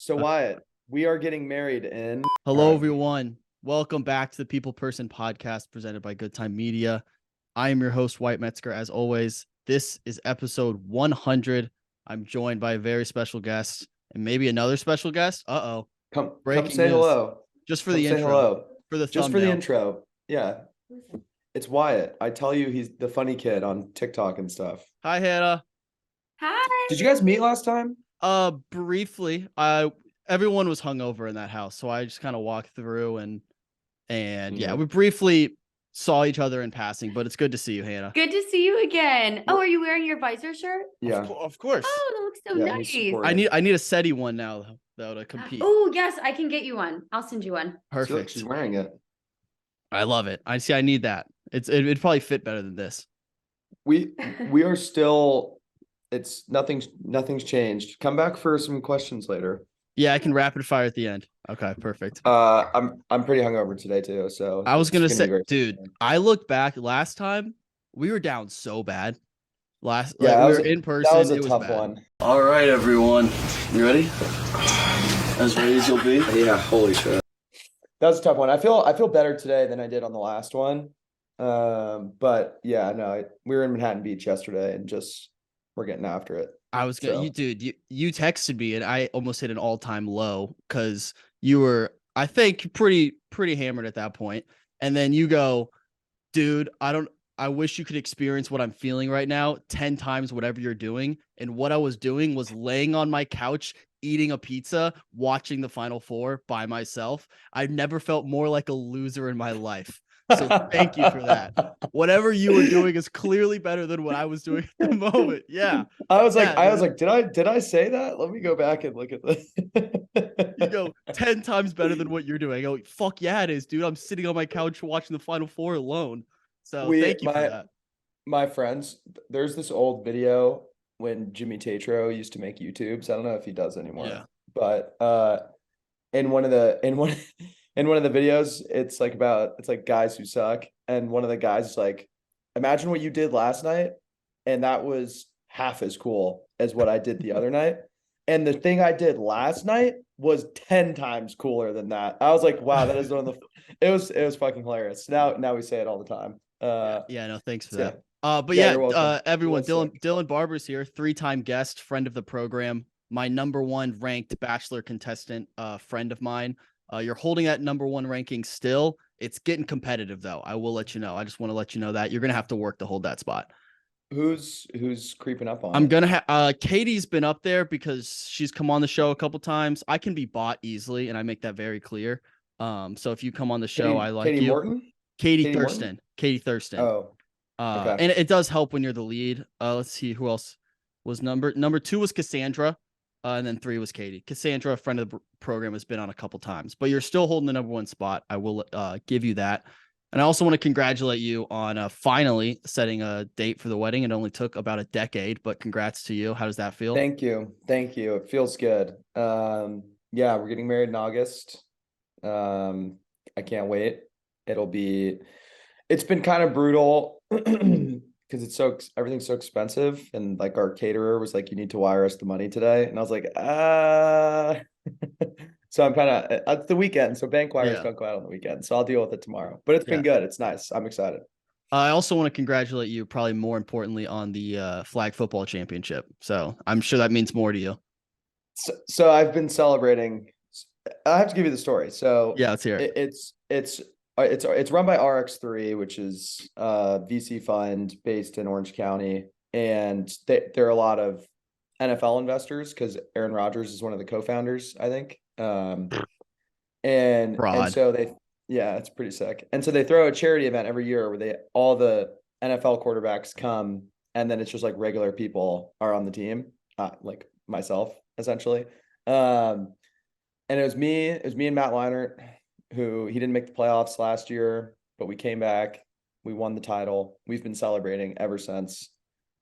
So Wyatt, we are getting married in. Hello, everyone. Welcome back to the People Person podcast presented by Good Time Media. I am your host, Wyatt Metzger. As always, this is episode 100. I'm joined by a very special guest and maybe another special guest. Come Breaking say news. hello. Just for Come the say intro. hello. For the Just thumbnail. for the intro. Yeah. It's Wyatt. I tell you, he's the funny kid on TikTok and stuff. Hi, Hannah. Hi. Did you guys meet last time? Briefly. Everyone was hungover in that house, so I just kind of walked through and yeah, we briefly saw each other in passing, but it's good to see you, Hannah. Good to see you again. Oh, are you wearing your visor shirt? Yeah. Of course. Oh, that looks so nice. I need a SETI one now though to compete. Oh, yes, I can get you one. I'll send you one. Perfect. She's wearing it. I love it. I need that. It'd probably fit better than this. We are still. It's nothing's changed. Come back for some questions later. Yeah, I can rapid fire at the end. Okay, perfect. I'm pretty hungover today too, so I was gonna say, dude, I look back last time we were down so bad. We were in person. That was a it tough bad. one. All right, everyone, you ready? As ready as you'll be. Yeah, holy shit. That was a tough one. I feel better today than I did on the last one. But yeah, no, we were in Manhattan Beach yesterday and we're getting after it. I was gonna, you texted me and I almost hit an all-time low because you were, I think, pretty hammered at that point. And then you go, dude, I wish you could experience what I'm feeling right now 10 times whatever you're doing. And what I was doing was laying on my couch, eating a pizza, watching the Final Four by myself. I've never felt more like a loser in my life. So thank you for that. Whatever you were doing is clearly better than what I was doing at the moment. Yeah. I was like, did I say that? Let me go back and look at this. You go 10 times better than what you're doing. I go, fuck yeah, it is, dude. I'm sitting on my couch watching the Final Four alone. So thank you for that. My friends, there's this old video when Jimmy Tatro used to make YouTubes. I don't know if he does anymore. Yeah. But in one of the videos, it's like guys who suck. And one of the guys is like, imagine what you did last night. And that was half as cool as what I did the other night. And the thing I did last night was 10 times cooler than that. I was like, wow, that is one of the, it was fucking hilarious. Now we say it all the time. No, thanks for that. But everyone, Dylan Barbour's here, 3-time guest, friend of the program, my number 1 ranked Bachelor contestant, friend of mine. You're holding that number 1 ranking still. It's getting competitive though. I will let you know. I just want to let you know that you're gonna have to work to hold that spot. Who's creeping up on? I'm gonna have Katie's been up there because she's come on the show a couple times. I can be bought easily, and I make that very clear. So if you come on the show, I like Katie you. Morton? Katie Thurston. Katie Thurston. Oh. Okay. And it does help when you're the lead. Let's see who else was number 2 was Cassandra, and then 3 was Katie. Cassandra, a friend of the program, has been on a couple times, but you're still holding the number 1 spot. I will give you that. And I also want to congratulate you on finally setting a date for the wedding. It only took about a decade, but congrats to you. How does that feel? Thank you. It feels good. Yeah, we're getting married in August. I can't wait. It's been kind of brutal because everything's so expensive, and like our caterer was like, you need to wire us the money today. And I was like, So I'm kind of, it's the weekend. So bank wires don't go out on the weekend. So I'll deal with it tomorrow, but it's been good. It's nice. I'm excited. I also want to congratulate you, probably more importantly, on the flag football championship. So I'm sure that means more to you. So I've been celebrating. I have to give you the story. So yeah, let's hear it. It's run by RX3, which is a VC fund based in Orange County. And there are a lot of NFL investors because Aaron Rodgers is one of the co-founders, I think. And so it's pretty sick. And so they throw a charity event every year where all the NFL quarterbacks come, and then it's just like regular people are on the team, like myself essentially. And it was me and Matt Leinart, who he didn't make the playoffs last year, but we came back, we won the title. We've been celebrating ever since.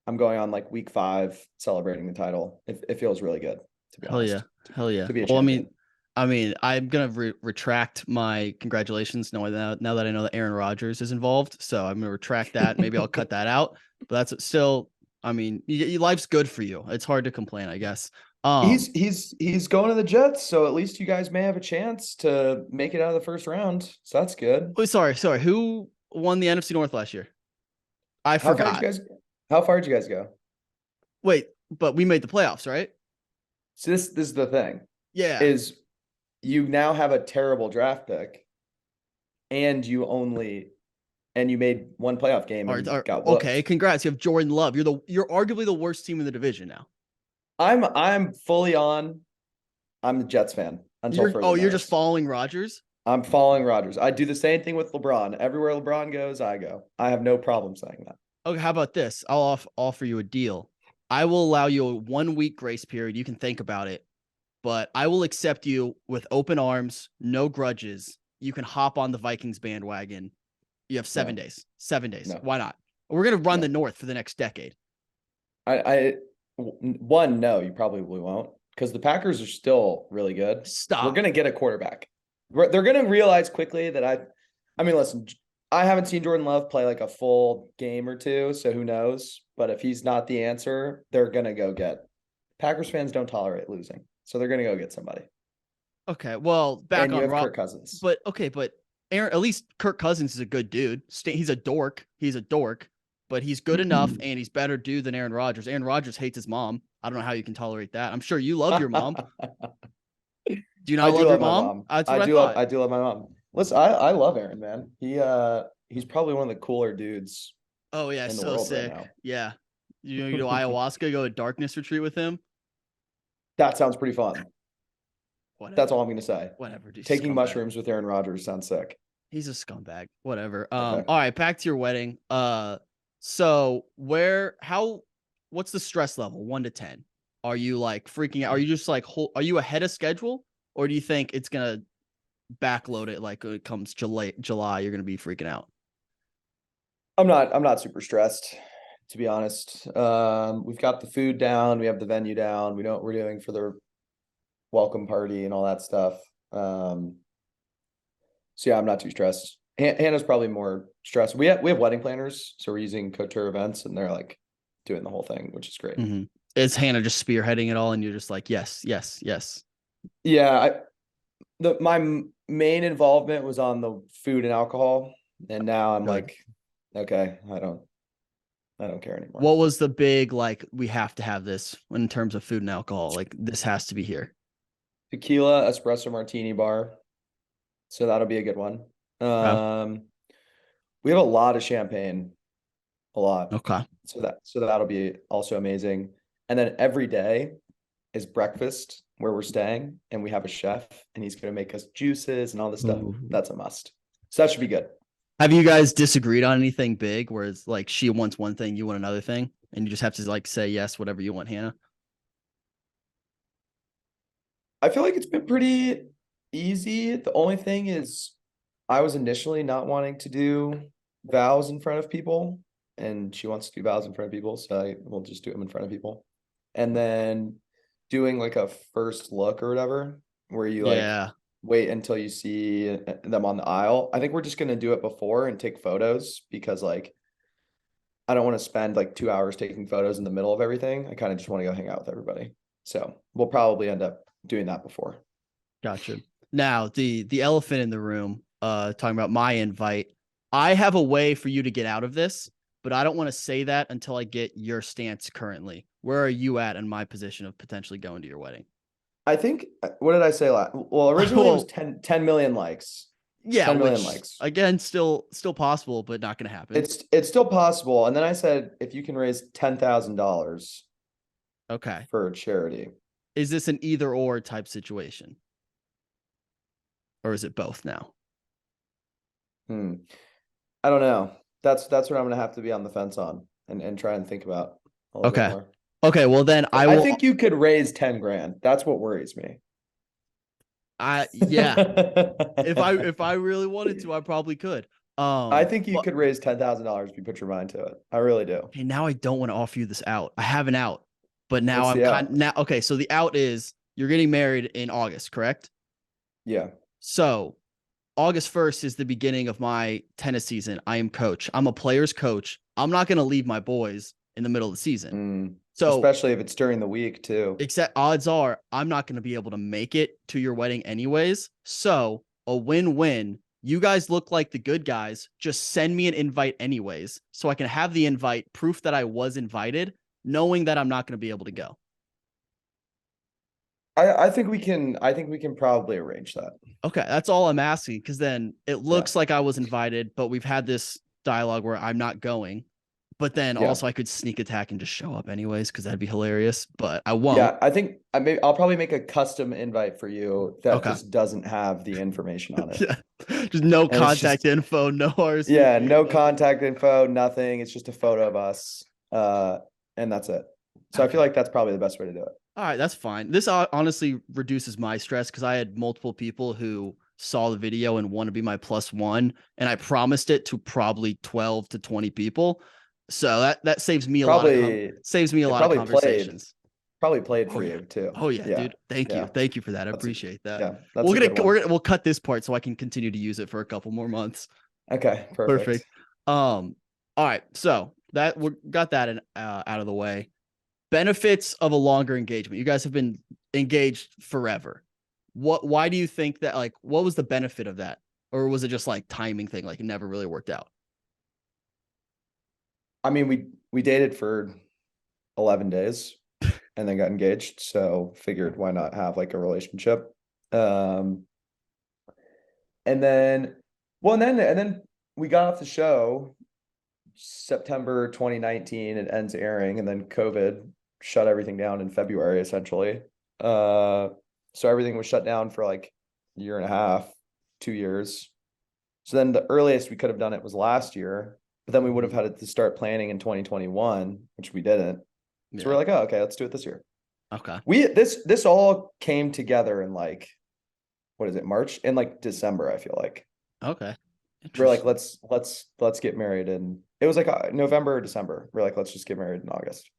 I'm going on like week 5 celebrating the title. It feels really good, to be honest. Hell yeah. To be a well, champion. I mean, I'm gonna retract my congratulations now that I know that Aaron Rodgers is involved. So I'm gonna retract that. Maybe I'll cut that out. But that's still, I mean, life's good for you. It's hard to complain, I guess. He's going to the Jets, so at least you guys may have a chance to make it out of the first round. So that's good. Oh, sorry. Who won the NFC North last year? I forgot. How far did you guys go? Wait, but we made the playoffs, right? So this is the thing. Yeah. Is you now have a terrible draft pick, and you made one playoff game and got whooped. Okay, congrats. You have Jordan Love. You're arguably the worst team in the division now. I'm fully on. I'm the Jets fan until further notice. You're just following Rodgers? I'm following Rodgers. I do the same thing with LeBron. Everywhere LeBron goes, I go. I have no problem saying that. Okay, how about this? I'll offer you a deal. I will allow you a 1 week grace period. You can think about it, but I will accept you with open arms, no grudges. You can hop on the Vikings bandwagon. You have 7 days. 7 days. No. Why not? We're going to run the North for the next decade. No, you probably won't, because the Packers are still really good. Stop. We're going to get a quarterback. They're going to realize quickly that I mean, listen, I haven't seen Jordan Love play like a full game or two, so who knows? But if he's not the answer, they're going to go get. Packers fans don't tolerate losing, so they're going to go get somebody. Okay, well, back on Kirk Cousins. But Aaron, at least Kirk Cousins is a good dude. He's a dork. But he's good enough, and he's better dude than Aaron Rodgers. Aaron Rodgers hates his mom. I don't know how you can tolerate that. I'm sure you love your mom. Do you not love your mom? I do love my mom. Listen, I love Aaron, man. He's probably one of the cooler dudes. Oh yeah, in the so world sick. Right now. Yeah, you do ayahuasca, go to darkness retreat with him. That sounds pretty fun. Whatever. That's all I'm gonna say. Whatever, dude. Taking mushrooms with Aaron Rodgers sounds sick. He's a scumbag. Whatever. Okay. All right, back to your wedding. So what's the stress level? 1 to 10. Are you like freaking out? Are you just like, are you ahead of schedule, or do you think it's gonna backload it like when it comes July? You're gonna be freaking out. I'm not super stressed, to be honest. We've got the food down, we have the venue down, we know what we're doing for the welcome party and all that stuff. So yeah, I'm not too stressed. Hannah's probably more stressed. We have wedding planners, so we're using Couture Events, and they're like doing the whole thing, which is great. Mm-hmm. Is Hannah just spearheading it all, and you're just like, yes, yes, yes? Yeah, my main involvement was on the food and alcohol, and now I'm like, okay, I don't care anymore. What was the big, like, we have to have this in terms of food and alcohol? Like, this has to be here. Tequila espresso martini bar, so that'll be a good one. We have a lot of champagne, a lot. Okay. So that'll be also amazing. And then every day is breakfast where we're staying, and we have a chef, and he's going to make us juices and all this stuff. Ooh. That's a must. So that should be good. Have you guys disagreed on anything big where it's like she wants one thing, you want another thing, and you just have to like say yes, whatever you want, Hannah? I feel like it's been pretty easy. The only thing is I was initially not wanting to do vows in front of people, and she wants to do vows in front of people, so we'll just do them in front of people. And then doing like a first look or whatever, where you wait until you see them on the aisle. I think we're just going to do it before and take photos, because like I don't want to spend like 2 hours taking photos in the middle of everything. I kind of just want to go hang out with everybody. So we'll probably end up doing that before. Gotcha. Now the elephant in the room, talking about my invite. I have a way for you to get out of this, but I don't want to say that until I get your stance currently. Where are you at in my position of potentially going to your wedding? I think, what did I say last? Well, originally it was 10 million likes. Yeah, 10 million likes. Again, still possible, but not going to happen. It's still possible. And then I said, if you can raise $10,000 for a charity. Is this an either or type situation? Or is it both now? I don't know. That's what I'm going to have to be on the fence on and try and think about a little bit more. Okay, well then I think you could raise 10 grand. That's what worries me. Yeah. if I really wanted to, I probably could. I think you could raise $10,000 if you put your mind to it. I really do. Okay, now I don't want to offer you this out. I have an out, but now Okay, so the out is you're getting married in August, correct? Yeah. So August 1st is the beginning of my tennis season. I am coach. I'm a player's coach. I'm not going to leave my boys in the middle of the season. So especially if it's during the week too. Except odds are I'm not going to be able to make it to your wedding anyways. So a win-win. You guys look like the good guys. Just send me an invite anyways, so I can have the invite, proof that I was invited, knowing that I'm not going to be able to go. I think we can probably arrange that. Okay, that's all I'm asking, because then it looks like I was invited, but we've had this dialogue where I'm not going. But then also I could sneak attack and just show up anyways, because that'd be hilarious. But I won't. Yeah, I think I'll probably make a custom invite for you that just doesn't have the information on it. Just no contact info, no RSVP. Yeah, no contact info, nothing. It's just a photo of us, and that's it. So I feel like that's probably the best way to do it. All right, that's fine. This honestly reduces my stress, because I had multiple people who saw the video and want to be my +1, and I promised it to probably 12 to 20 people. So that saves me a lot of conversations. Probably played for you too. Oh yeah, dude. Thank you for that. I appreciate that. Yeah, we'll cut this part so I can continue to use it for a couple more months. Okay, perfect. All right, so that we got that out of the way. Benefits of a longer engagement. You guys have been engaged forever. Why do you think that, like, what was the benefit of that? Or was it just like timing thing, like it never really worked out? I mean, we dated for 11 days and then got engaged, so figured why not have like a relationship. And then we got off the show September 2019, it ends airing, and then COVID shut everything down in February essentially. So everything was shut down for like a year and a half, 2 years. So then the earliest we could have done it was last year, but then we would have had to start planning in 2021, which we didn't. So we're like, oh, okay, let's do it this year. Okay. This all came together in like, what is it, March? In like December, I feel like. Okay. We're like, let's get married, and it was like November or December. We're like, let's just get married in August.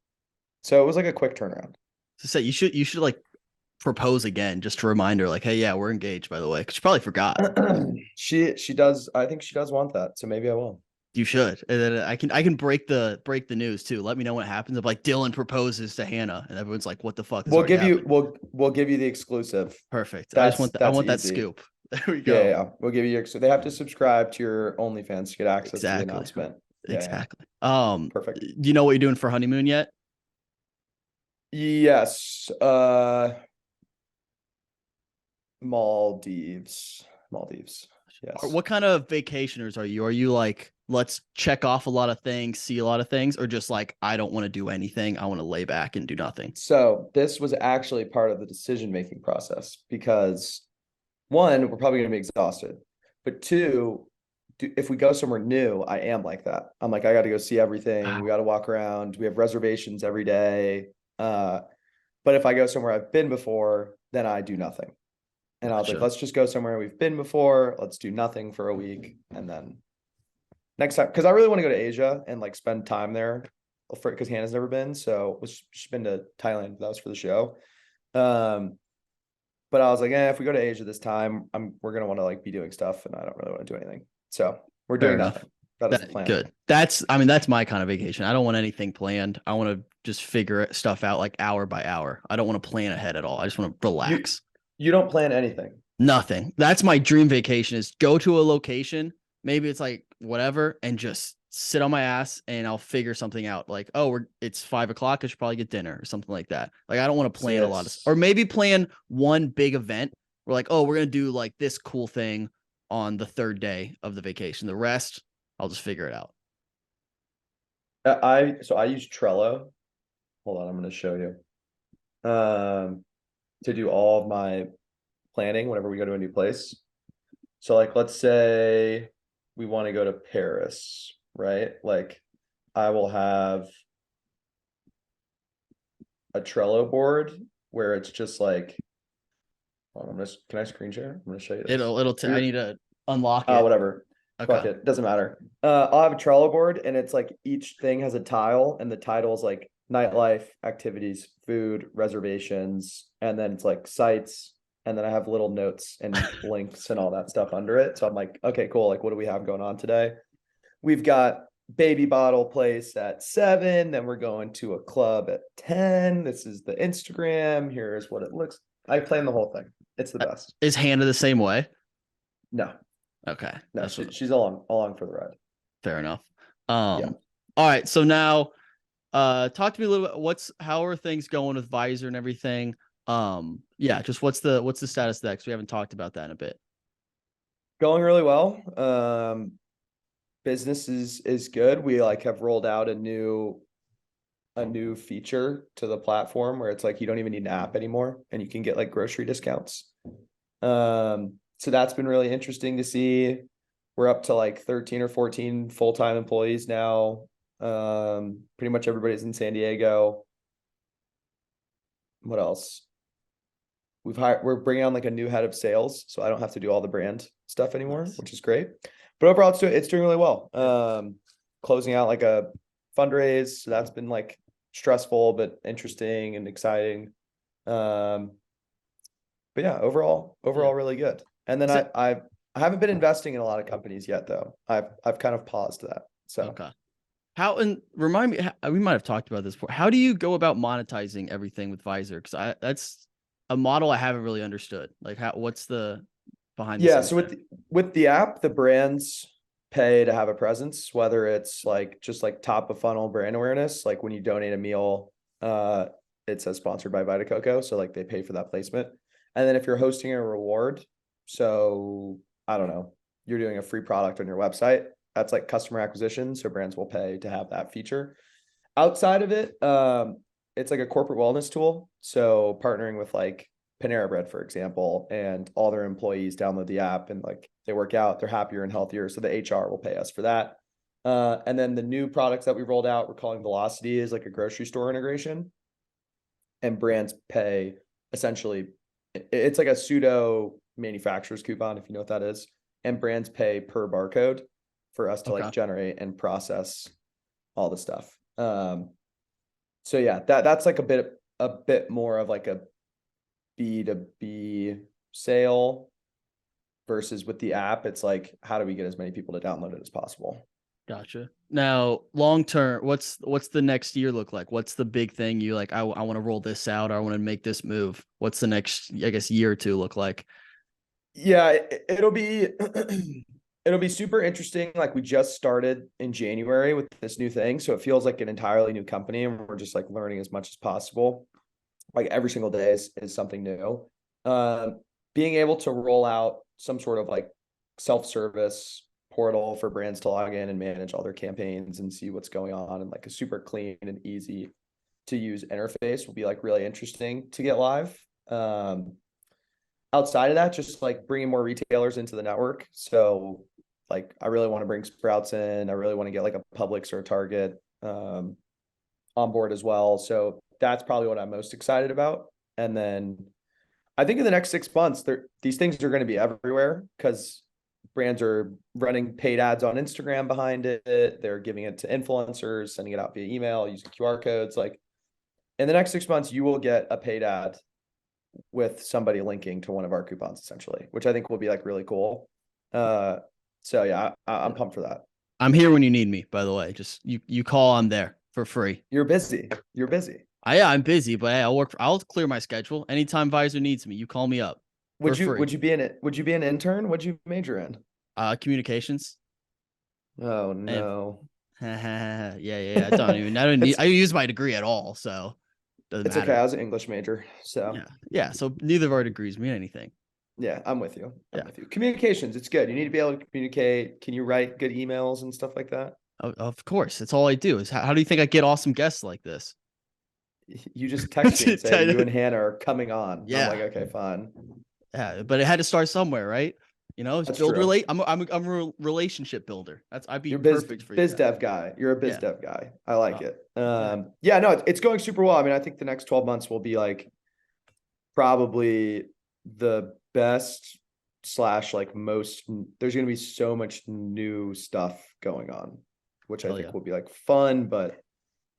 So it was like a quick turnaround. So you should like propose again, just to remind her, like, hey, yeah, we're engaged, by the way, because she probably forgot. She does. I think she does want that, so maybe I will. You should, and then I can break the news too. Let me know what happens. If like Dylan proposes to Hannah, and everyone's like, "What the fuck?" We'll give you the exclusive. Perfect. I want that scoop. There we go. Yeah. We'll give you they have to subscribe to your OnlyFans to get access to the announcement. Exactly. Perfect. Do you know what you're doing for honeymoon yet? Yes. Maldives. Yes. What kind of vacationers are you? Are you like, let's check off a lot of things, see a lot of things, or just like, I don't want to do anything, I want to lay back and do nothing? So this was actually part of the decision-making process, because one, we're probably going to be exhausted, but two, if we go somewhere new, I am like that. I'm like, I got to go see everything. We got to walk around. We have reservations every day. But if I go somewhere I've been before, then I do nothing. And I was like, let's just go somewhere we've been before. Let's do nothing for a week. And then next time, because I really want to go to Asia and like spend time there, because Hannah's never been. So she's been to Thailand. That was for the show. But I was like, if we go to Asia this time, we're going to want to like be doing stuff, and I don't really want to do anything. So we're doing nothing. That is the plan. Good. That's my kind of vacation. I don't want anything planned. I want to just figure stuff out like hour by hour. I don't want to plan ahead at all. I just want to relax. You don't plan anything. Nothing. That's my dream vacation, is go to a location. Maybe it's like whatever, and just sit on my ass and I'll figure something out. Like, oh, it's 5 o'clock. I should probably get dinner or something like that. Like, I don't want to plan a lot of, or maybe plan one big event. We're like, oh, we're going to do like this cool thing on the third day of the vacation. The rest, I'll just figure it out. I use Trello. Hold on, I'm going to show you. To do all of my planning whenever we go to a new place. So like, let's say we want to go to Paris, right? Like, I will have a Trello board where it's just like, can I screen share? I'm gonna show you this. I need to unlock it. Whatever. Okay. Fuck it. Doesn't matter. I'll have a Trello board, and it's like each thing has a tile, and the title is like nightlife, activities, food, reservations, and then it's like sites, and then I have little notes and links and all that stuff under it. So I'm like, okay, cool. Like, what do we have going on today? We've got baby bottle place at 7. Then we're going to a club at 10. This is the Instagram. Here's what it looks. I plan the whole thing. It's the best. Is Hannah the same way? No, Okay. no, she's along for the ride. Fair enough. Yeah. All right. So now, talk to me a little bit. How are things going with Visor and everything? Yeah, just what's the status of that? 'Cause we haven't talked about that in a bit. Going really well. Business is good. We like have rolled out a new feature to the platform where it's like you don't even need an app anymore and you can get like grocery discounts. So that's been really interesting to see. We're up to like 13 or 14 full-time employees now. Pretty much everybody's in San Diego. What else? We're bringing on like a new head of sales, so I don't have to do all the brand stuff anymore, Nice. which is great. But overall, it's doing really well. Closing out like a fundraise, so that's been like stressful but interesting and exciting. But yeah, overall really good. And then I haven't been investing in a lot of companies yet, though. I've kind of paused that. So okay. And remind me, we might have talked about this before. How do you go about monetizing everything with Visor? Because that's a model I haven't really understood. Like, what's the behind the scenes? So with the app, the brands pay to have a presence, whether it's like just like top of funnel brand awareness, like when you donate a meal, it says sponsored by Vita Coco, so like they pay for that placement. And then if you're hosting a reward, so I don't know, you're doing a free product on your website, that's like customer acquisition, so brands will pay to have that feature. Outside of it, it's like a corporate wellness tool, so partnering with like Panera Bread, for example, and all their employees download the app and like they work out, they're happier and healthier, so the HR will pay us for that. And then the new products that we rolled out, we're calling Velocity, is like a grocery store integration, and brands pay essentially, it's like a pseudo manufacturer's coupon, if you know what that is, and brands pay per barcode for us to like generate and process all the stuff. So yeah, that's like a bit more of like a B2B sale versus with the app, it's like, how do we get as many people to download it as possible? Gotcha. Now, long term, what's the next year look like? What's the big thing you like? I want to roll this out. Or I want to make this move. What's the next, I guess, year or two look like? Yeah, it'll be it'll be super interesting. Like we just started in January with this new thing, so it feels like an entirely new company, and we're just like learning as much as possible. Like every single day is something new. Being able to roll out some sort of like self-service portal for brands to log in and manage all their campaigns and see what's going on, and like a super clean and easy to use interface will be like really interesting to get live. Outside of that, just like bringing more retailers into the network. So like, I really want to bring Sprouts in. I really want to get like a Publix or a Target on board as well. So that's probably what I'm most excited about. And then I think in the next 6 months, these things are going to be everywhere because brands are running paid ads on Instagram behind it. They're giving it to influencers, sending it out via email, using QR codes. Like in the next 6 months, you will get a paid ad with somebody linking to one of our coupons, essentially, which I think will be like really cool. So yeah, I'm pumped for that. I'm here when you need me, by the way. Just you call, I'm there for free. You're busy. I'm busy, but hey, I'll clear my schedule. Anytime Visor needs me, you call me up. Would you be an intern? What'd you major in? Communications. Oh no. Yeah. I use my degree at all, so doesn't matter. Okay. I was an English major, so yeah. So neither of our degrees mean anything. Yeah, I'm with you. Communications, it's good. You need to be able to communicate. Can you write good emails and stuff like that? Of course, that's all I do. Is how do you think I get awesome guests like this? You just text me and say you and Hannah are coming on. Yeah. I'm like, okay, fine. Yeah, but it had to start somewhere, right? You know, build I'm a relationship builder. I'd be perfect for you. Biz dev guy. You're a biz dev guy. I like it. Yeah, no, it's going super well. I mean, I think the next 12 months will be like probably the best / like most. There's going to be so much new stuff going on, which I think will be like fun, but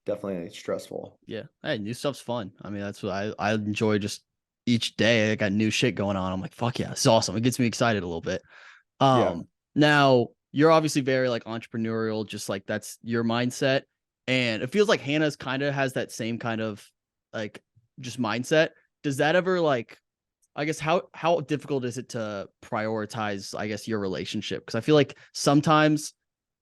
definitely stressful. Yeah. Hey, new stuff's fun. I mean, that's what I enjoy. Just each day I got new shit going on. I'm like, fuck yeah, it's awesome. It gets me excited a little bit. Now you're obviously very like entrepreneurial, just like that's your mindset. And it feels like Hannah's kind of has that same kind of like just mindset. Does that ever like, I guess how difficult is it to prioritize, I guess, your relationship? Because I feel like sometimes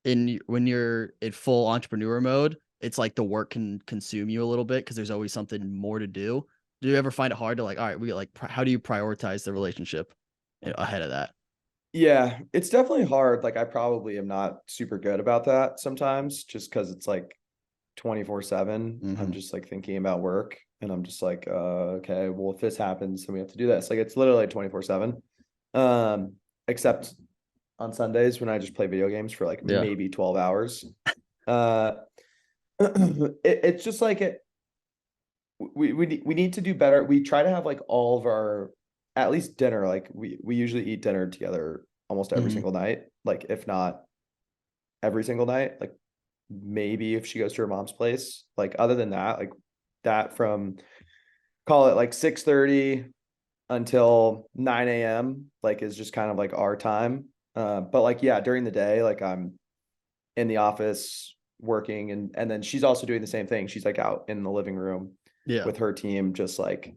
when you're in full entrepreneur mode, it's like the work can consume you a little bit because there's always something more to do. Do you ever find it hard to like, all right, we like, how do you prioritize the relationship ahead of that? Yeah, it's definitely hard. Like I probably am not super good about that sometimes just because it's like 24/7. I'm just like thinking about work and I'm just like, okay, well, if this happens, then we have to do this. Like it's literally 24/7. Except on Sundays when I just play video games for like Yeah. maybe 12 hours. Uh, it's just like we need to do better. We try to have like all of our at least dinner. Like we usually eat dinner together almost every single night. Like if not every single night, like maybe if she goes to her mom's place. Like other than that, like that from call it like 6:30 until 9 a.m. like is just kind of like our time. But like yeah, during the day, like I'm in the office working and then she's also doing the same thing. She's like out in the living room with her team, just like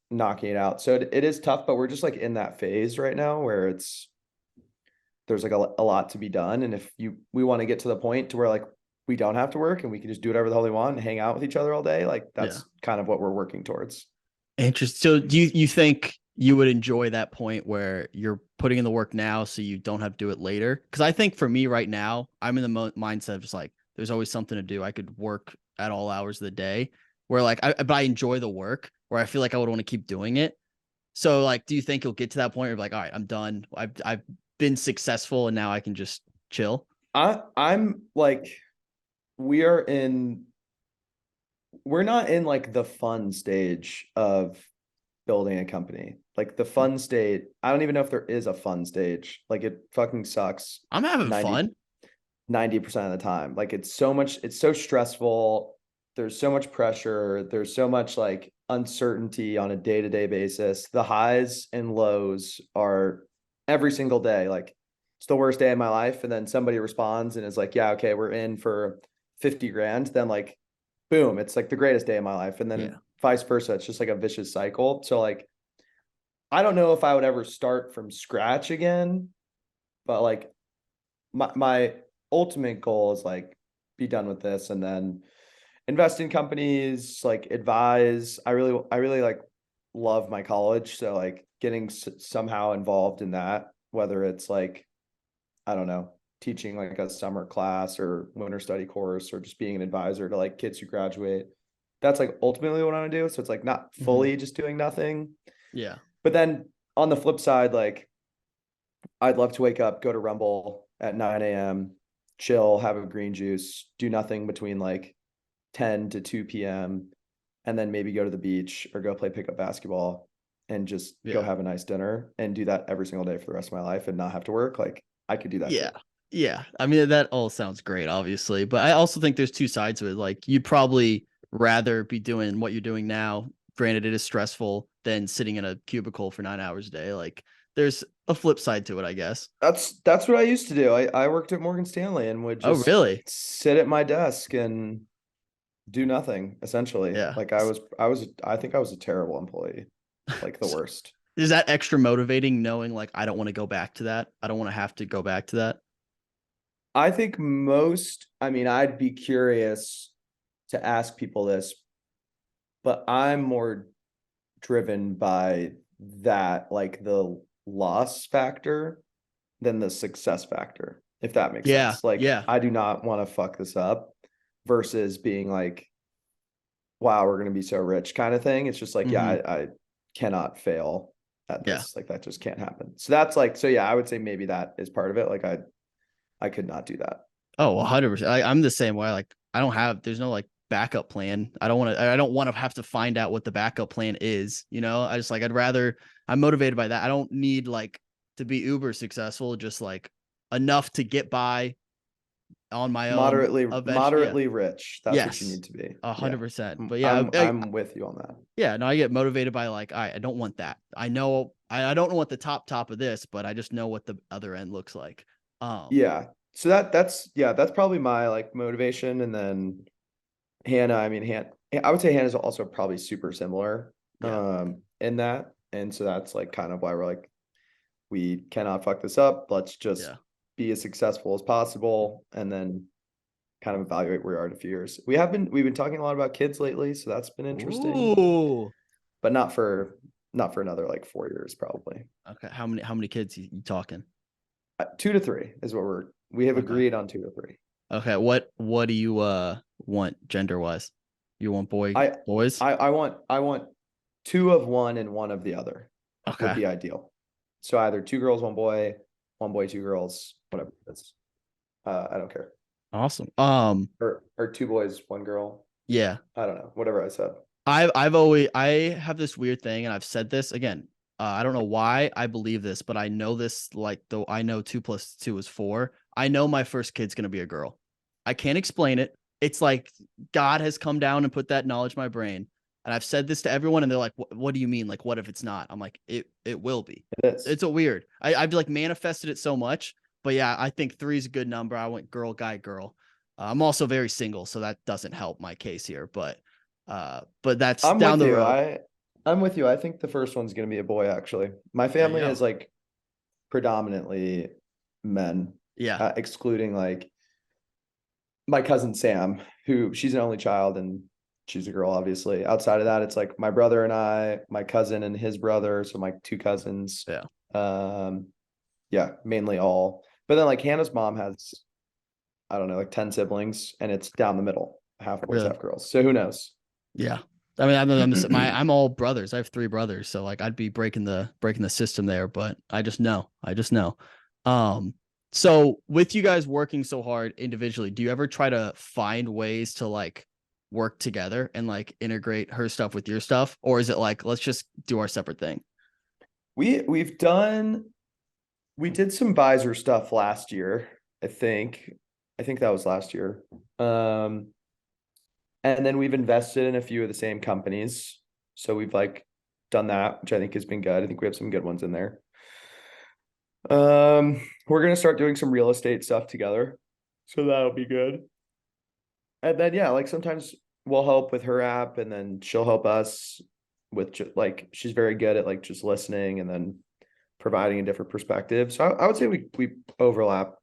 knocking it out. So it is tough, but we're just like in that phase right now where there's like a lot to be done. And if we want to get to the point to where like we don't have to work and we can just do whatever the hell we want and hang out with each other all day, like that's kind of what we're working towards. Interesting. So do you think you would enjoy that point where you're putting in the work now so you don't have to do it later? Because I think for me right now, I'm in the mindset of just like, there's always something to do. I could work at all hours of the day where like, but I enjoy the work where I feel like I would want to keep doing it. So like, do you think you'll get to that point where you're like, all right, I'm done. I've been successful and now I can just chill? I'm like, we're not in like the fun stage of building a company. Like the fun state, I don't even know if there is a fun stage. Like it fucking sucks. I'm having fun 90% of the time. Like it's so stressful. There's so much pressure. There's so much like uncertainty on a day-to-day basis. The highs and lows are every single day. Like it's the worst day of my life. And then somebody responds and is like, yeah, okay, we're in for 50 grand. Then like, boom, it's like the greatest day of my life. And then vice versa. It's just like a vicious cycle. So like, I don't know if I would ever start from scratch again, but like my ultimate goal is like be done with this and then invest in companies, like advise. I really like love my college. So like getting somehow involved in that, whether it's like, I don't know, teaching like a summer class or winter study course or just being an advisor to like kids who graduate. That's like ultimately what I want to do. So it's like not fully just doing nothing. Yeah. But then on the flip side, like I'd love to wake up, go to Rumble at 9 a.m., chill, have a green juice, do nothing between like 10 to 2 p.m., and then maybe go to the beach or go play pickup basketball and just go have a nice dinner and do that every single day for the rest of my life and not have to work. Like I could do that. Yeah. Too. Yeah. I mean, that all sounds great, obviously, but I also think there's two sides of it. Like you'd probably rather be doing what you're doing now. Granted, it is stressful than sitting in a cubicle for 9 hours a day. Like there's a flip side to it, I guess. That's what I used to do. I worked at Morgan Stanley and would just really sit at my desk and do nothing essentially. Yeah. Like I think I was a terrible employee, like the worst. Is that extra motivating knowing like I don't want to go back to that? I don't want to have to go back to that. I think I'd be curious to ask people this, but I'm more driven by that, like the loss factor than the success factor, if that makes sense. Like, I do not want to fuck this up versus being like, wow, we're going to be so rich kind of thing. It's just like, I cannot fail at this. Like that just can't happen. So that's like, I would say maybe that is part of it. Like I could not do that. Oh, 100%. I'm the same way. Like there's no like backup plan. I don't want to have to find out what the backup plan is. You know, I'm motivated by that. I don't need like to be uber successful, just like enough to get by on my own. Moderately rich. That's what you need to be. 100%. But I'm with you on that. Yeah, no, I get motivated by like, I don't want that. I know I don't know what the top of this, but I just know what the other end looks like. Yeah. So that's probably my like motivation. And then Hannah, I mean, I would say Hannah's also probably super similar in that. And so that's like kind of why we're like, we cannot fuck this up. Let's just be as successful as possible and then kind of evaluate where we are in a few years. We've been talking a lot about kids lately, so that's been interesting. Ooh. But not for another like 4 years probably. Okay. How many kids you talking? 2 to 3 is what we have agreed on 2 to 3. Okay. What do you want gender wise? You want boys? I want 2 of one and 1 of the other. Okay. Would be ideal. So either 2 girls, 1 boy, 1 boy, 2 girls, whatever it is. I don't care. Awesome. Or 2 boys, 1 girl. Yeah. I don't know. Whatever I said. I have this weird thing, and I've said this again. I don't know why I believe this, but I know this like though I know 2 + 2 is 4. I know my first kid's gonna be a girl. I can't explain it. It's like God has come down and put that knowledge in my brain. And I've said this to everyone, and they're like, what do you mean? Like, what if it's not? I'm like, it will be. It is. It's a weird. I've like manifested it so much. But yeah, I think 3 is a good number. I went girl, guy, girl. I'm also very single, so that doesn't help my case here. But that's down the road. I'm with you. I think the first one's gonna be a boy, actually. My family is like predominantly men. Yeah. Excluding like my cousin Sam, who she's an only child and she's a girl, obviously. Outside of that, it's like my brother and I, my cousin and his brother, so my 2 cousins. Yeah, mainly all. But then like Hannah's mom has, I don't know, like 10 siblings, and it's down the middle, half boys, half girls. So who knows? Yeah. I mean, I'm all brothers. I have 3 brothers, so like I'd be breaking the system there, but I just know. So with you guys working so hard individually, do you ever try to find ways to like work together and like integrate her stuff with your stuff, or is it like let's just do our separate thing? We did some visor stuff last year, I think that was last year. And then we've invested in a few of the same companies. So we've like done that, which I think has been good. I think we have some good ones in there. We're going to start doing some real estate stuff together. So that'll be good. And then, yeah, like sometimes we'll help with her app and then she'll help us with like, she's very good at like just listening and then providing a different perspective. So I would say we overlap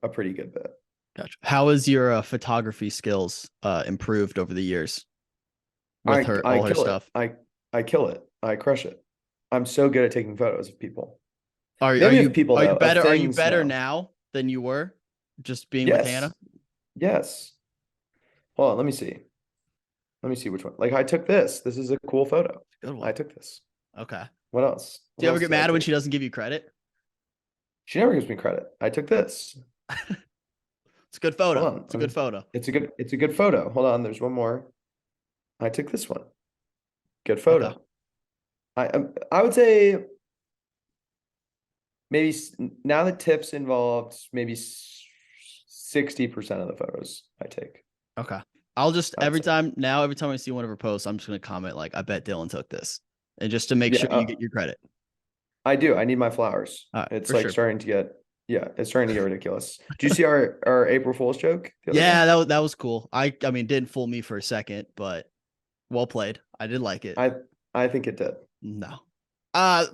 a pretty good bit. Gotcha. How has your photography skills improved over the years with all her stuff? I kill it. I crush it. I'm so good at taking photos of people. Are you better now than you were just being with Hannah? Yes. Hold on, let me see. Let me see which one. Like I took this. This is a cool photo. Good one. I took this. Okay. What else? Do you ever get mad when she doesn't give you credit? She never gives me credit. I took this. It's a good photo. It's a good photo. It's a good photo. Hold on, there's one more. I took this one. Good photo. Okay. I would say maybe now the tips involved, maybe 60% of the photos I take. Okay. I'll just every time I see one of her posts, I'm just gonna comment like, I bet Dylan took this, and just to make sure you get your credit. I do. I need my flowers. It's like starting to get ridiculous. Do you see our April Fool's joke? Yeah, that was cool. I mean, didn't fool me for a second, but well played. I did like it. I think it did. No.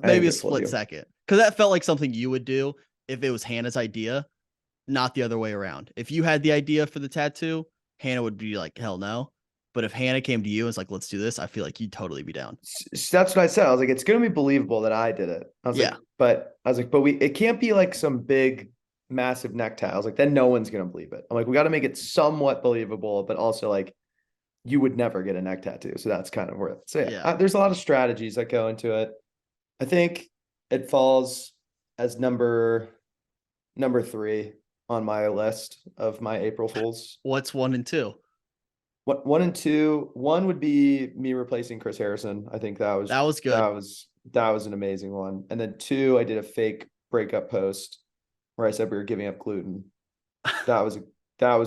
Maybe a split second. Because that felt like something you would do if it was Hannah's idea, not the other way around. If you had the idea for the tattoo, Hannah would be like, hell no. But if Hannah came to you and was like, let's do this, I feel like you'd totally be down. That's what I said. I was like, it's going to be believable that I did it. I was like, but it can't be like some big, massive necktie. I was like, then no one's going to believe it. I'm like, we got to make it somewhat believable, but also like, you would never get a neck tattoo. So that's kind of worth it. So yeah. There's a lot of strategies that go into it. I think it falls as number 3 on my list of my April Fools. What's 1 and 2? What 1 and 2? 1 would be me replacing Chris Harrison. I think that was good. That was an amazing one. And then 2, I did a fake breakup post where I said we were giving up gluten. That was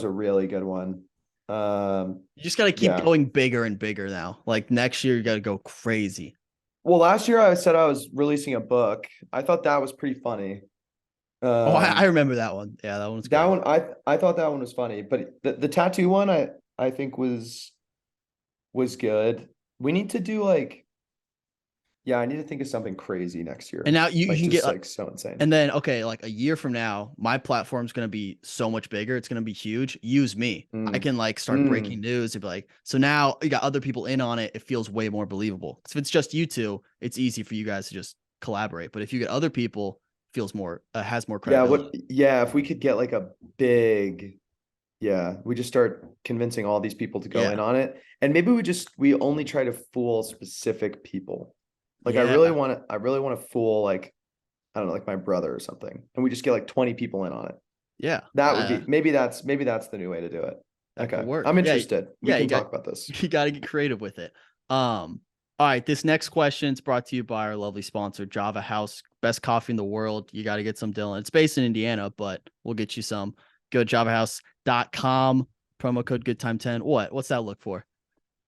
a really good one. You just got to keep going bigger and bigger now. Like next year, you got to go crazy. Well, last year I said I was releasing a book. I thought that was pretty funny. Oh, I remember that one. Yeah, that one's That good. one, I thought that one was funny, but the tattoo one, I think was good. We need to do like, yeah, I need to think of something crazy next year. And now you Like can just get like so insane. and then okay, like a year from now, my platform's gonna be so much bigger. It's gonna be huge. Use me. I can like start breaking news and be like, so now you got other people in on it. It feels way more believable. Because if it's just you two, it's easy for you guys to just collaborate. But if you get other people, it feels more has more Yeah, credibility. if we could get like a big, yeah, we just start convincing all these people to go in on it. And maybe we only try to fool specific people. Like I really want to fool like, I don't know, like my brother or something. And we just get like 20 people in on it. Yeah. That would be, maybe that's the new way to do it. That could Okay. work. I'm interested. We Yeah, can talk about this. You got to get creative with it. All right, this next question is brought to you by our lovely sponsor, Java House. Best coffee in the world. You got to get some, Dylan. It's based in Indiana, but we'll get you some. Go to javahouse.com. Promo code GoodTime10. What's that look for?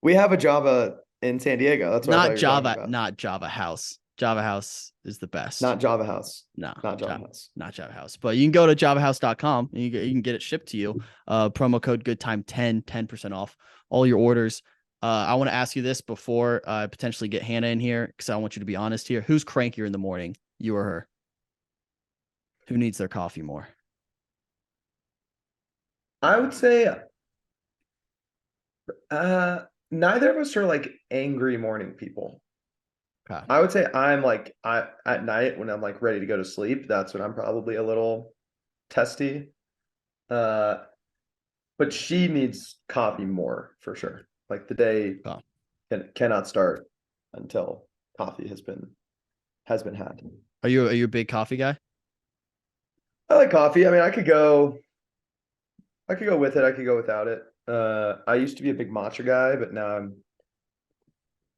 We have a Java in San Diego. That's what I thought you were talking about. Not Java House. Java House is the best. Not Java House. No, not Java House. Not Java House. But you can go to javahouse.com and you can get it shipped to you. Promo code GoodTime10, 10% off all your orders. I want to ask you this before I potentially get Hannah in here, because I want you to be honest here. Who's crankier in the morning, you or her? Who needs their coffee more? I would say neither of us are like angry morning people. Okay. I would say I'm like at night when I'm like ready to go to sleep, that's when I'm probably a little testy. But she needs coffee more for sure. Like the day cannot start until coffee has been had. Are you a big coffee guy? I like coffee. I mean, I could go with it. I could go without it. I used to be a big matcha guy, but now I'm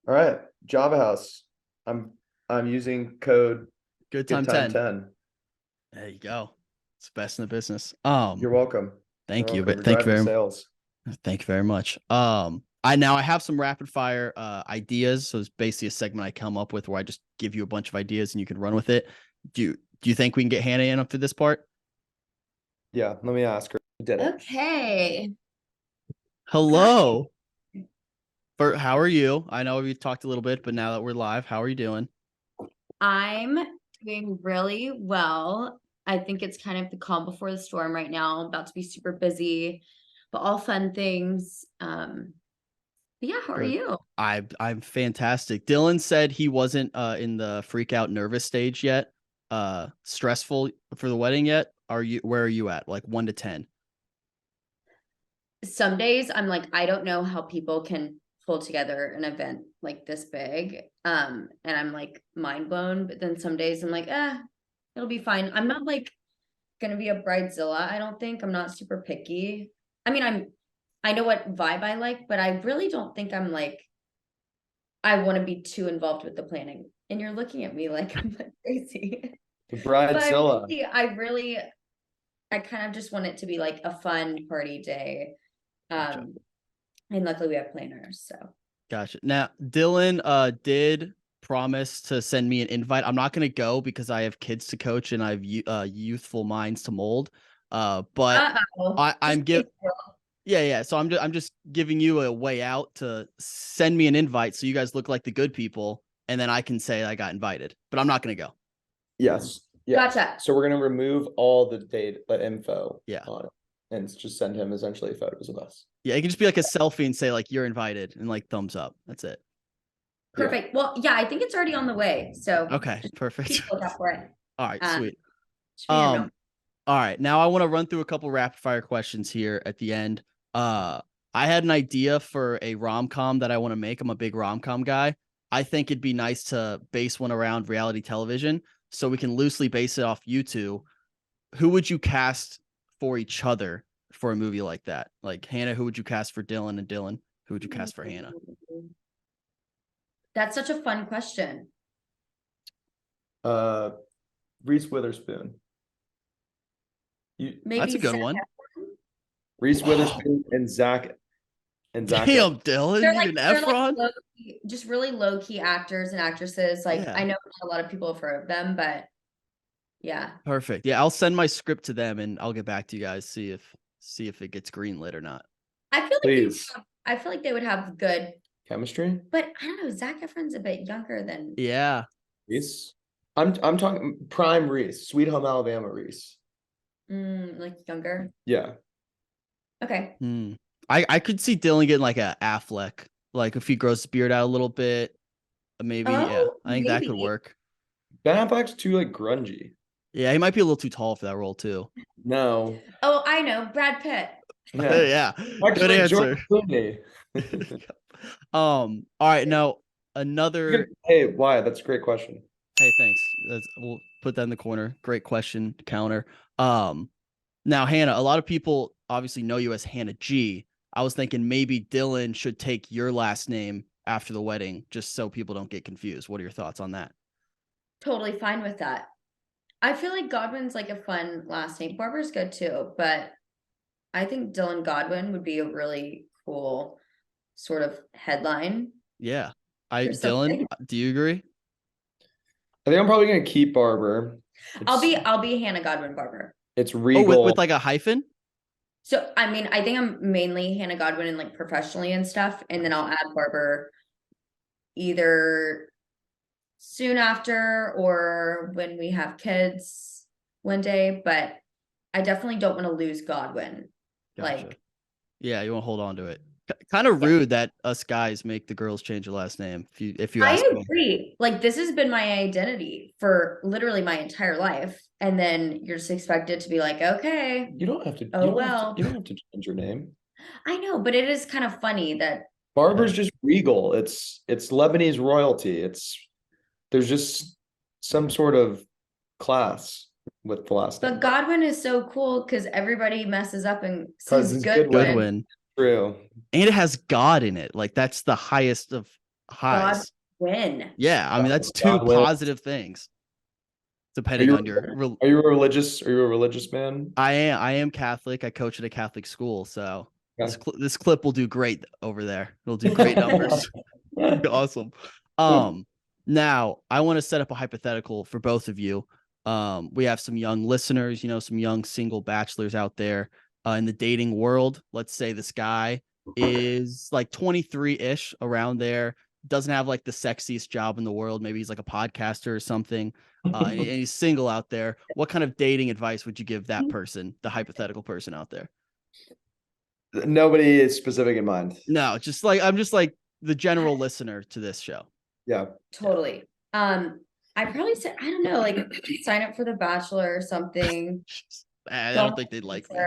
all right. Java House. I'm using code GoodTime10. 10. There you go. It's the best in the business. You're welcome. Thank you. But Thank you very much. I have some rapid fire ideas. So it's basically a segment I come up with where I just give you a bunch of ideas and you can run with it. Do you think we can get Hannah in up to this part? Yeah, let me ask her. Okay. Hello. How are you? I know we talked a little bit, but now that we're live, how are you doing? I'm doing really well. I think it's kind of the calm before the storm right now. I'm about to be super busy, but all fun things. But yeah, how are you? I'm fantastic. Dylan said he wasn't in the freak out nervous stage yet. Stressful for the wedding yet? Where are you at? Like 1 to 10? Some days I'm like, I don't know how people can pull together an event like this big. And I'm like mind blown. But then some days I'm like, it'll be fine. I'm not like gonna be a bridezilla. I don't think. I'm not super picky. I mean, I know what vibe I like, but I really don't think I'm like, I want to be too involved with the planning. And you're looking at me like I'm like crazy. The bridezilla. I kind of just want it to be like a fun party day. And luckily we have planners, so. Gotcha. Now, Dylan did promise to send me an invite. I'm not going to go because I have kids to coach and I have youthful minds to mold. But I'm giving. Yeah. So I'm just giving you a way out to send me an invite so you guys look like the good people, and then I can say I got invited. But I'm not going to go. Yes. Yeah. Gotcha. So we're gonna remove all the info. Yeah. On it, and just send him essentially photos of us. Yeah, it can just be like a selfie and say like you're invited and like thumbs up. That's it. Perfect. Yeah. Well, yeah, I think it's already on the way. So okay, perfect. Look out for it. All right, sweet. All right, now I want to run through a couple rapid fire questions here at the end. I had an idea for a rom-com that I want to make. I'm a big rom-com guy. I think it'd be nice to base one around reality television, so we can loosely base it off you two. Who would you cast for each other for a movie like that? Like Hannah, who would you cast for Dylan, and Dylan, who would you cast for Hannah? That's such a fun question. Reese Witherspoon. That's a good one. Reese Witherspoon and Zach. Damn, Dylan, even Efron. Like just really low key actors and actresses. Like I know not a lot of people have heard of them, but Yeah. Perfect. Yeah, I'll send my script to them and I'll get back to you guys, see if it gets greenlit or not. I feel like Please. I feel like they would have good, Chemistry? but I don't know. Zac Efron's a bit younger than. Yeah. Reese? I'm talking prime Reese, Sweet Home Alabama Reese. Like younger. Yeah. Okay. I could see Dylan getting like a Affleck, like if he grows his beard out a little bit, maybe. Yeah, Oh, I think that could maybe. work. Ben Affleck's too like grungy. Yeah, he might be a little too tall for that role too. No. Oh, I know. Brad Pitt. Yeah. Yeah, good Actually, answer. George Clooney. All right, now another. Hey, why? That's a great question. Hey, thanks. We'll put that in the corner. Great question, counter. Now Hannah, a lot of people obviously know you as Hannah G. I was thinking maybe Dylan should take your last name after the wedding, just so people don't get confused. What are your thoughts on that? Totally fine with that. I feel like Godwin's like a fun last name. Barbour's good too, but I think Dylan Godwin would be a really cool sort of headline. Yeah, or Dylan, something. do you agree? I think I'm probably gonna keep Barbour. I'll be Hannah Godwin Barbour. It's Oh, regal. with like a hyphen? So I mean, I think I'm mainly Hannah Godwin and like professionally and stuff, and then I'll add Barbour either soon after or when we have kids one day. But I definitely don't want to lose Godwin. Gotcha. Like, Yeah, you want to hold on to it. Kind of rude that us guys make the girls change their last name. If you ask I me. agree. Like, this has been my identity for literally my entire life, and then you're just expected to be like, okay, You don't have to. Oh, you don't have well. to, you don't have to change your name. I know, but it is kind of funny that Barbour's just regal. It's Lebanese royalty. There's just some sort of class with the last name. but Godwin is so cool because everybody messes up and 'Cause says it's Goodwin. Goodwin. True. And it has God in it. Like that's the highest of highs. Godwin. Yeah, I mean that's two Godwin. positive things. Depending on your Are you a religious man? I am Catholic. I coach at a Catholic school, so Yeah. this clip will do great over there. It'll do great numbers. Awesome. Now I want to set up a hypothetical for both of you. We have some young listeners, some young single bachelors out there in the dating world. Let's say this guy is like 23-ish, around there, doesn't have like the sexiest job in the world. Maybe he's like a podcaster or something. And he's single out there. What kind of dating advice would you give that person, the hypothetical person out there? Nobody is specific in mind. No, I'm just like the general listener to this show. Yeah. Totally. I probably said, I don't know, like sign up for The Bachelor or something. I don't think they'd like me.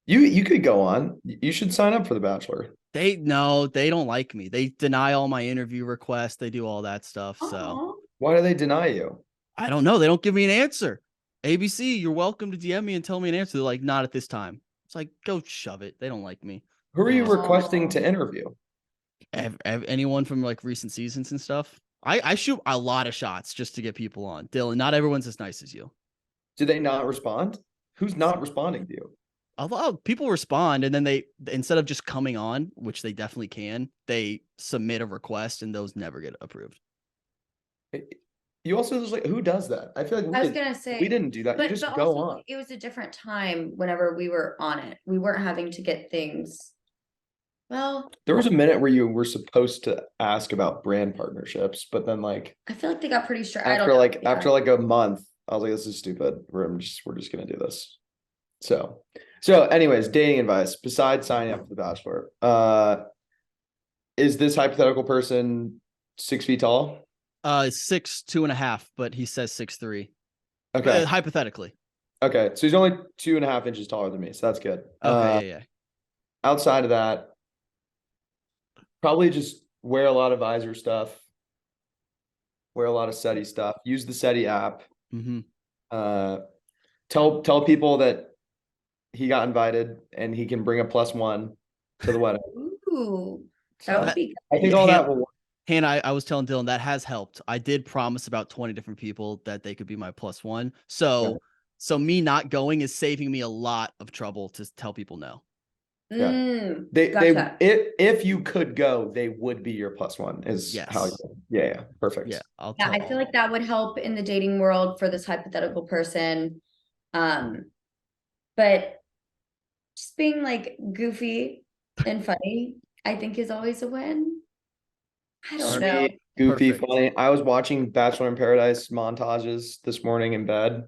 You could go on. You should sign up for The Bachelor. They don't like me. They deny all my interview requests. They do all that stuff. So Why do they deny you? I don't know. They don't give me an answer. ABC, you're welcome to DM me and tell me an answer. They're like, not at this time. It's like, go shove it. They don't like me. Who are you Aw. requesting to interview? Anyone from like recent seasons and stuff. I shoot a lot of shots just to get people on. Dylan, not everyone's as nice as you. Do they not respond? Who's not responding to you? A lot of people respond, and then they, instead of just coming on, which they definitely can, they submit a request and those never get approved. You also just like, who does that? I feel like I was gonna say we didn't do that. You just but go also, on. it was a different time whenever we were on it. We weren't having to get things. Well, There was a minute where you were supposed to ask about brand partnerships, but then like I feel like they got pretty strict. after like a month, I was like, this is stupid. We're just gonna do this. So anyways, dating advice besides signing up for The Bachelor. Is this hypothetical person 6 feet tall? 6'2.5", but he says 6'3". Okay. Hypothetically. Okay. So he's only 2.5 inches taller than me. So that's good. Okay. Yeah. Outside of that, probably just wear a lot of visor stuff, wear a lot of SETI stuff, use the SETI app. Mm-hmm. Tell people that he got invited and he can bring a +1 to the wedding. Ooh, that would be I think all that will work. Hannah, I was telling Dylan that has helped. I did promise about 20 different people that they could be my +1. So me not going is saving me a lot of trouble to tell people no. They Gotcha. if you could go, they would be your +1 is how Yes. yeah, perfect. Yeah, I'll Yeah, tell. I feel like that would help in the dating world for this hypothetical person. But just being like goofy and funny, I think is always a win. I don't know. Sweet, goofy, Perfect. funny. I was watching Bachelor in Paradise montages this morning in bed.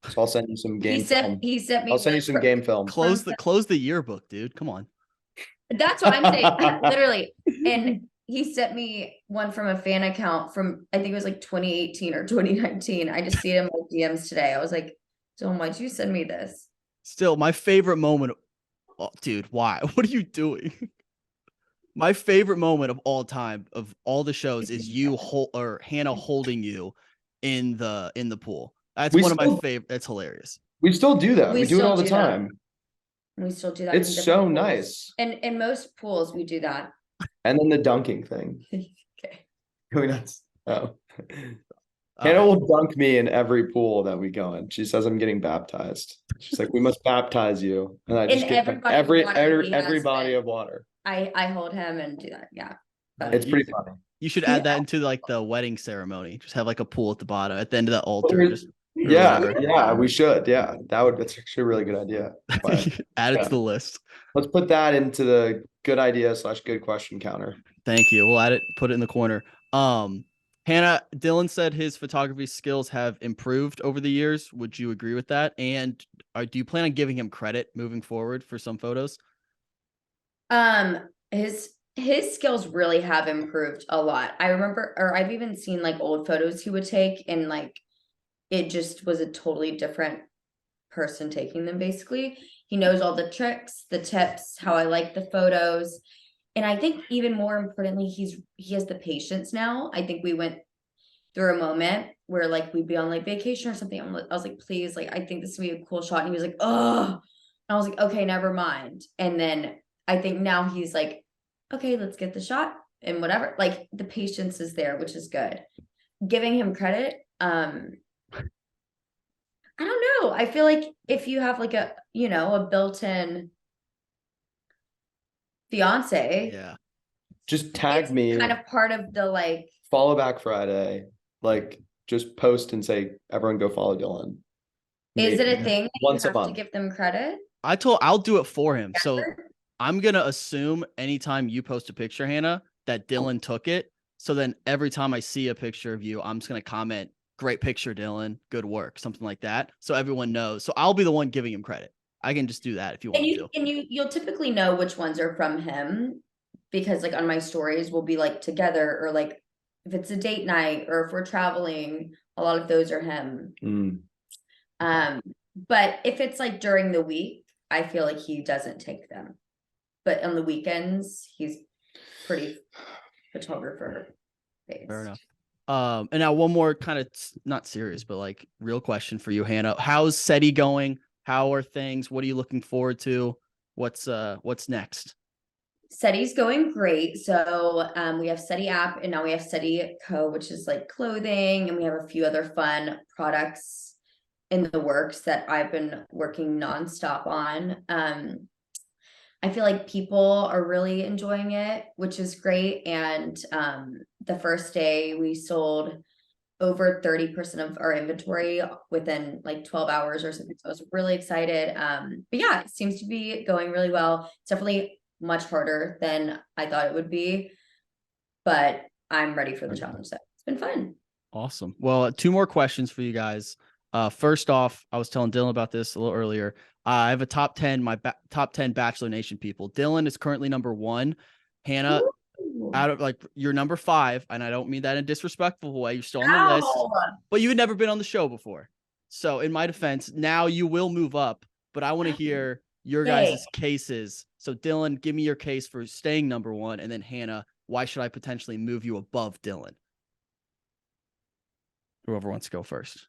So I'll send you some game film. He sent me I'll send you one some from- game film. Close the yearbook, dude. Come on. That's what I'm saying. Literally. And he sent me one from a fan account from I think it was like 2018 or 2019. I just see it in my DMs today. I was like, Dylan, why'd you send me this? Still, my favorite moment. Oh, dude, why? What are you doing? My favorite moment of all time of all the shows is you or Hannah holding you in the pool. That's We one of my still favorite. That's hilarious. we still do that. We We do it still all the do that. time. We still do that. It's in so different pools. nice. And in most pools, we do that. And then the dunking thing. Okay. Can we not? Oh. All Hannah right. will dunk me in every pool that we go in. She says I'm getting baptized. She's like, we must baptize you. And I just In get every body of water he every has body been. of water. I hold him and do that. Yeah. It's pretty funny. You should add that into like the wedding ceremony. Just have like a pool at the bottom, at the end of the altar. Just or Yeah, whatever. yeah, we should. Yeah, that's actually a really good idea. But Add it yeah. to the list. Let's put that into the good idea / good question counter. Thank you. We'll add it. Put it in the corner. Hannah, Dylan said his photography skills have improved over the years. Would you agree with that? And do you plan on giving him credit moving forward for some photos? His skills really have improved a lot. I remember, or I've even seen like old photos he would take, and like it just was a totally different person taking them. Basically, he knows all the tricks, the tips, how I like the photos. And I think even more importantly, he has the patience now. I think we went through a moment where like we'd be on like vacation or something. I was like, please, like I think this would be a cool shot. And he was like, oh, I was like, okay, never mind. And then I think now he's like, okay, let's get the shot and whatever. Like the patience is there, which is good. Giving him credit, I don't know. I feel like if you have like a built-in fiance, Yeah. Just tag it's me. kind of part of the like Follow back Friday. Like just post and say everyone go follow Dylan. Is it a Maybe. thing that Once you a have to month. give them credit? I'll do it for him. So Ever? I'm gonna assume anytime you post a picture, Hannah, that Dylan took it. So then every time I see a picture of you, I'm just gonna comment, "Great picture, Dylan. Good work," something like that. So everyone knows. So I'll be the one giving him credit. I can just do that if you want to. And you'll typically know which ones are from him because like on my stories we'll be like together, or like if it's a date night or if we're traveling, a lot of those are him. But if it's like during the week, I feel like he doesn't take them. But on the weekends, he's pretty photographer based. Fair enough. And now one more kind of not serious, but like real question for you, Hannah. How's SETI going? How are things? What are you looking forward to? What's next? SETI's going great. So we have SETI app, and now we have SETI Co, which is like clothing, and we have a few other fun products in the works that I've been working nonstop on. I feel like people are really enjoying it, which is great. And the first day we sold over 30% of our inventory within like 12 hours or something. So I was really excited. But yeah, it seems to be going really well. It's definitely much harder than I thought it would be, but I'm ready for the challenge. So it's been fun. Awesome. Well, two more questions for you guys. First off, I was telling Dylan about this a little earlier. I have a top 10, top 10 Bachelor Nation people. Dylan is currently number 1. Hannah, Ooh. out of like you're number 5, and I don't mean that in a disrespectful way. You're still on the list, but you had never been on the show before. So in my defense, now you will move up, but I want to hear your guys' cases. So Dylan, give me your case for staying number 1, and then Hannah, why should I potentially move you above Dylan? Whoever wants to go first.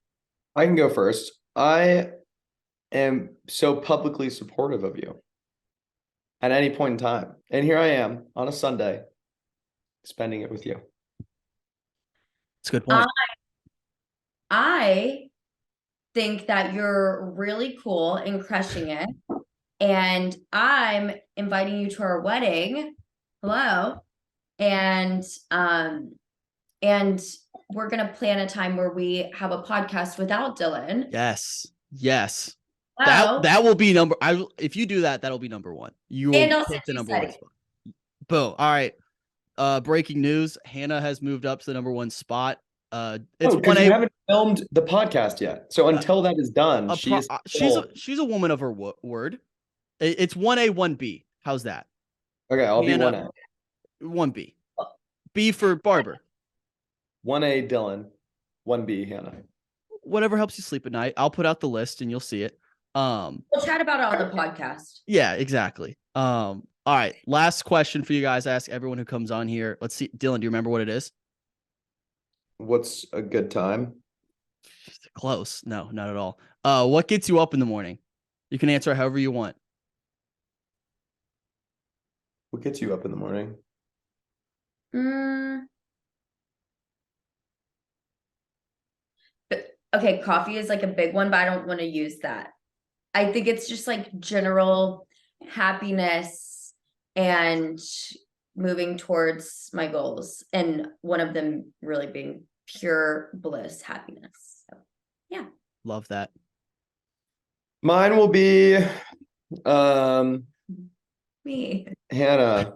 I can go first. I am so publicly supportive of you at any point in time. And here I am on a Sunday spending it with you. That's a good point. I think that you're really cool and crushing it. and I'm inviting you to our wedding. Hello. And we're gonna plan a time where we have a podcast without Dylan. Yes. Yes. Hello. That will be if you do that, that'll be number one. You And will I'll take the send you number one Sunny. spot. Boom. All right. Breaking news. Hannah has moved up to the number one spot. It's because you haven't filmed the podcast yet. So until that is done, she's a woman of her word. It's 1A, 1B. How's that? Okay, I'll be Hannah, 1A. 1B. B for Barbour. 1A Dylan, 1B Hannah. Whatever helps you sleep at night. I'll put out the list and you'll see it. We'll chat about it on the podcast. Yeah, exactly. All right. Last question for you guys. I ask everyone who comes on here. Let's see. Dylan, do you remember what it is? What's a good time? Close. No, not at all. What gets you up in the morning? You can answer however you want. What gets you up in the morning? Okay, coffee is like a big one, but I don't want to use that. I think it's just like general happiness and moving towards my goals, and one of them really being pure bliss, happiness. So, yeah. Love that. Mine will be Me. Hannah.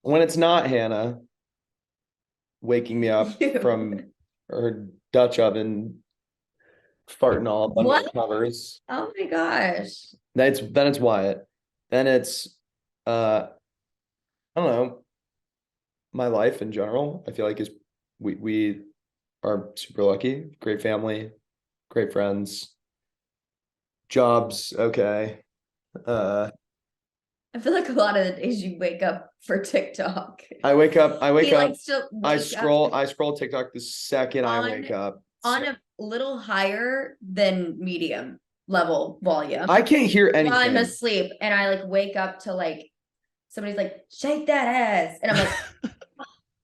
When it's not Hannah waking me up You. from her Dutch oven farting all up under the covers. Oh my gosh. Then it's Wyatt. Then it's I don't know, my life in general. I feel like is we are super lucky, great family, great friends, jobs okay. I feel like a lot of the days you wake up for TikTok. I wake up, He likes to I wake scroll TikTok the second I wake up. on a little higher than medium level volume. I can't hear anything. While I'm asleep, and I like wake up to like somebody's like, shake that ass. And I'm like,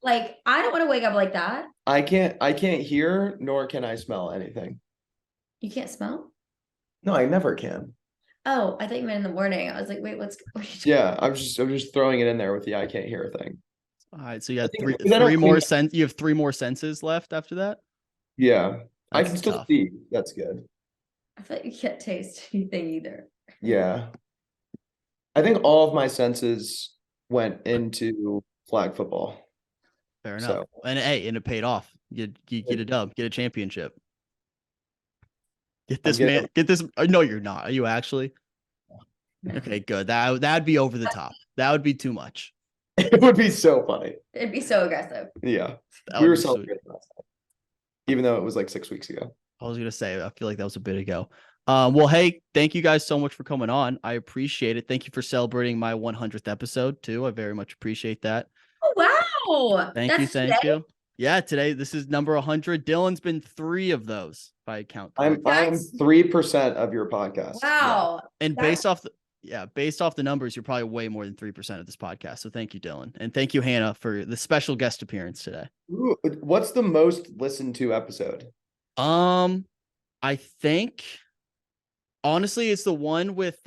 like, I don't want to wake up like that. I can't hear, nor can I smell anything. You can't smell? No, I never can. Oh, I thought you meant in the morning. I was like, wait, what are you doing? Yeah, I'm just throwing it in there with the I can't hear thing. All right. So you have think- three more you have three more senses left after that? Yeah. I That's can still tough. see. That's good. I thought you can't taste anything either. Yeah. I think all of my senses went into flag football. Fair enough. So- And hey, and it paid off. You get a dub, get a championship. Get this man. Get this. No, you're not. Are you actually? No. Okay, good. That'd be over the top. That would be too much. It would be so funny. It'd be so aggressive. Yeah. That We would were be sweet. celebrating last night, even though it was like 6 weeks ago. I was gonna say, I feel like that was a bit ago. Well, hey, thank you guys so much for coming on. I appreciate it. Thank you for celebrating my 100th episode too. I very much appreciate that. Oh, wow. Thank you. Yeah, today this is number 100. Dylan's been 3 of those, if I count. I'm correctly. 3% of your podcast. Wow. And based off the numbers, you're probably way more than 3% of this podcast. So thank you, Dylan, and thank you, Hannah, for the special guest appearance today. Ooh, what's the most listened to episode? I think honestly, it's the one with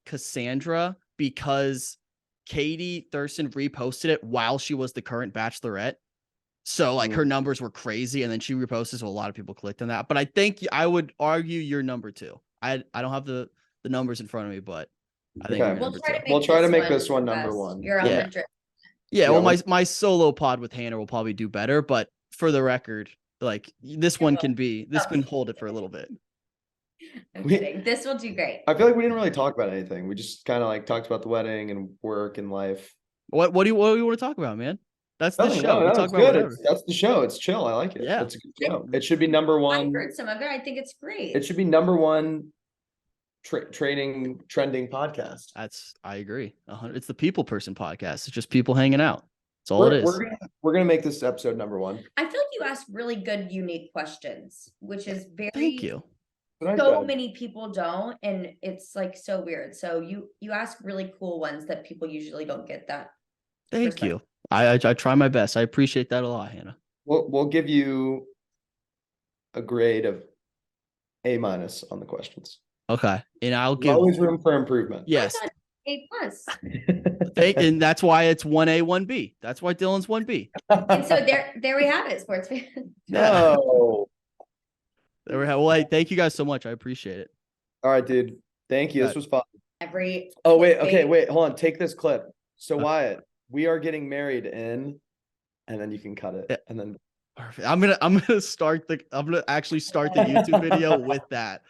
Cassandra, because Katie Thurston reposted it while she was the current Bachelorette. So like her numbers were crazy, and then she reposted, so a lot of people clicked on that. But I think I would argue you're number 2. I don't have the numbers in front of me, but I think you're number 2. We'll try to make this one number 1. You're 100. Yeah, well, my solo pod with Hannah will probably do better, but for the record, like this one can hold it for a little bit. I'm kidding. This will do great. I feel like we didn't really talk about anything. We just kind of like talked about the wedding and work and life. What do you want to talk about, man? That's the show. No, we talk it's about good. whatever. That's the show. It's chill. I like it. Yeah. It's a good show. It should be number 1. I heard some of it. I think it's great. It should be number 1 trending podcast. I agree. It's the people person podcast. It's just people hanging out. That's all it is. We're gonna make this episode number 1. I feel like you asked really good, unique questions, which is very. Thank you. So many people don't, and it's like so weird. So you ask really cool ones that people usually don't get that. Thank you. I try my best. I appreciate that a lot, Hannah. We'll give you a grade of A- on the questions. Okay. And I'll There's give always room for improvement. yes. A plus. And that's why it's 1A, 1B. That's why Dylan's 1B. And so there we have it, sports fans. Yeah. No. There we have. Well, hey, thank you guys so much. I appreciate it. All right, dude. Thank you. This was fun. Oh, wait. Okay, wait. Hold on. Take this clip. So Okay. Wyatt, we are getting married in, and then you can cut it. Yeah. And then Perfect. I'm gonna actually start the YouTube video with that.